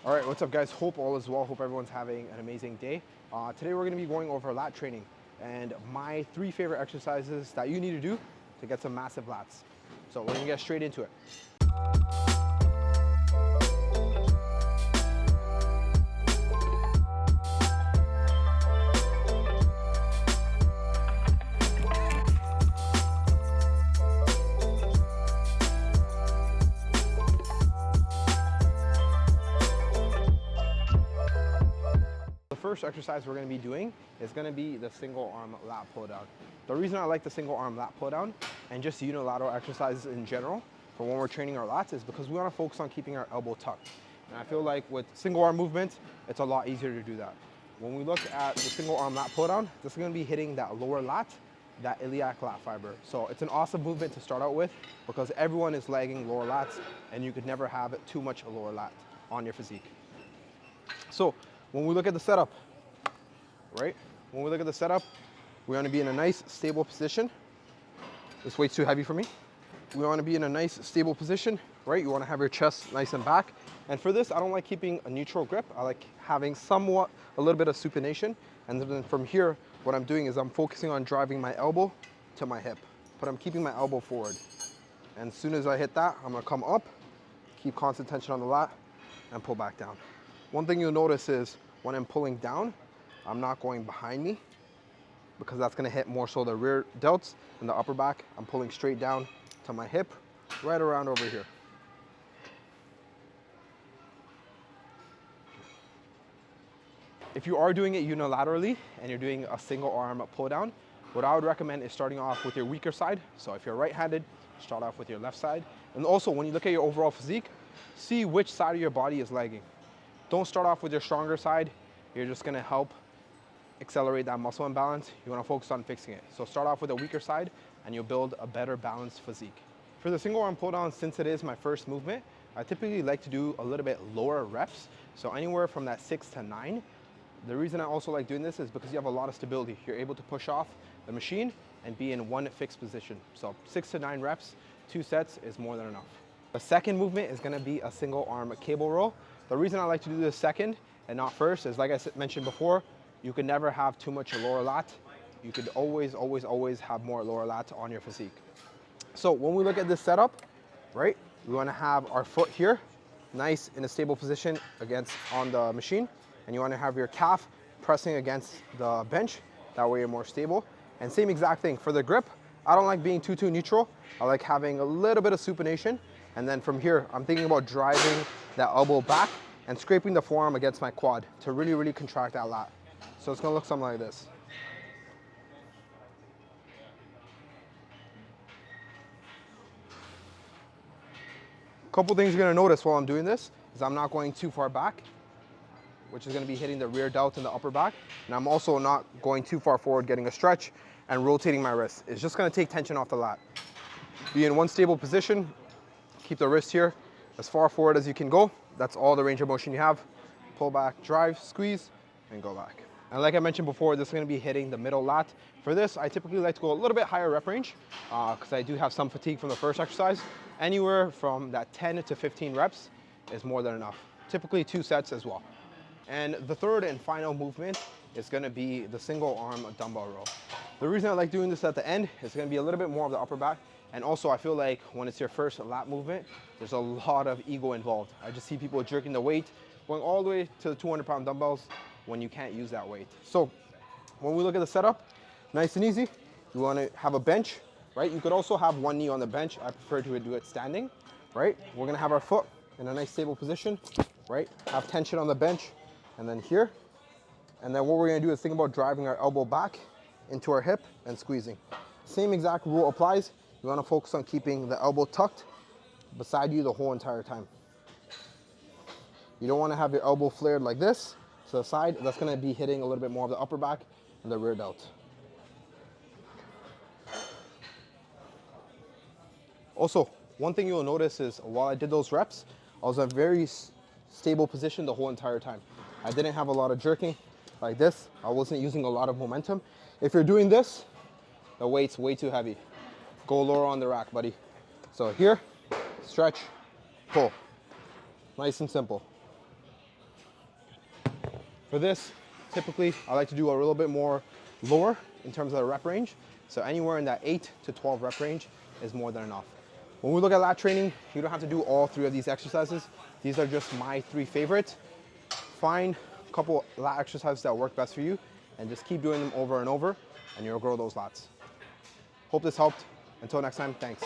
All right, what's up guys? Hope all is well. Hope everyone's having an amazing day. Today we're gonna be going over lat training and my 3 favorite exercises that you need to do to get some massive lats. So we're gonna get straight into it. The first exercise we're going to be doing is going to be the single arm lat pull down. The reason I like the single arm lat pull down and just unilateral exercises in general for when we're training our lats is because we want to focus on keeping our elbow tucked. And I feel like with single arm movement, it's a lot easier to do that. When we look at the single arm lat pull down, this is going to be hitting that lower lat, that iliac lat fiber. So it's an awesome movement to start out with because everyone is lagging lower lats and you could never have too much lower lat on your physique. So when we look at the setup, right? When we look at the setup, we want to be in a nice stable position. This weight's too heavy for me. We want to be in a nice stable position, right? You want to have your chest nice and back. And for this, I don't like keeping a neutral grip. I like having somewhat, a little bit of supination. And then from here, what I'm doing is I'm focusing on driving my elbow to my hip, but I'm keeping my elbow forward. And as soon as I hit that, I'm going to come up, keep constant tension on the lat, and pull back down. One thing you'll notice is when I'm pulling down, I'm not going behind me because that's gonna hit more so the rear delts and the upper back. I'm pulling straight down to my hip, right around over here. If you are doing it unilaterally and you're doing a single arm pull down, what I would recommend is starting off with your weaker side. So if you're right-handed, start off with your left side. And also when you look at your overall physique, see which side of your body is lagging. Don't start off with your stronger side. You're just gonna help accelerate that muscle imbalance. You wanna focus on fixing it. So start off with a weaker side and you'll build a better balanced physique. For the single arm pull down, since it is my first movement, I typically like to do a little bit lower reps. So anywhere from that 6 to 9. The reason I also like doing this is because you have a lot of stability. You're able to push off the machine and be in one fixed position. So 6 to 9 reps, 2 sets is more than enough. The second movement is gonna be a single arm cable row. The reason I like to do this second and not first is, like I mentioned before, you can never have too much lower lat. You could always have more lower lat on your physique. So when we look at this setup, right, we wanna have our foot here, nice in a stable position on the machine, and you wanna have your calf pressing against the bench. That way you're more stable. And same exact thing for the grip. I don't like being too neutral. I like having a little bit of supination. And then from here, I'm thinking about driving that elbow back and scraping the forearm against my quad to really contract that lat. So it's gonna look something like this. A couple things you're gonna notice while I'm doing this is I'm not going too far back, which is gonna be hitting the rear delt and the upper back. And I'm also not going too far forward, getting a stretch and rotating my wrist. It's just gonna take tension off the lat. Be in one stable position, keep the wrist here as far forward as you can go. That's all the range of motion you have. Pull back, drive, squeeze, and go back. And like I mentioned before, this is gonna be hitting the middle lat. For this, I typically like to go a little bit higher rep range because I do have some fatigue from the first exercise. Anywhere from that 10 to 15 reps is more than enough. Typically 2 sets as well. And the third and final movement is gonna be the single arm dumbbell row. The reason I like doing this at the end is gonna be a little bit more of the upper back. And also I feel like when it's your first lat movement, there's a lot of ego involved. I just see people jerking the weight, going all the way to the 200-pound dumbbells when you can't use that weight. So when we look at the setup, nice and easy. You wanna have a bench, right? You could also have one knee on the bench. I prefer to do it standing, right? We're gonna have our foot in a nice stable position, right? Have tension on the bench and then here. And then what we're gonna do is think about driving our elbow back into our hip and squeezing. Same exact rule applies. You wanna focus on keeping the elbow tucked beside you the whole entire time. You don't wanna have your elbow flared like this to the side. That's gonna be hitting a little bit more of the upper back and the rear delt. Also, one thing you'll notice is while I did those reps, I was in a very stable position the whole entire time. I didn't have a lot of jerking like this. I wasn't using a lot of momentum. If you're doing this, the weight's way too heavy. Go lower on the rack, buddy. So here, stretch, pull. Nice and simple. For this, typically, I like to do a little bit more lower in terms of the rep range. So anywhere in that 8 to 12 rep range is more than enough. When we look at lat training, you don't have to do all 3 of these exercises. These are just my 3 favorites. Find a couple lat exercises that work best for you and just keep doing them over and over and you'll grow those lats. Hope this helped. Until next time, thanks.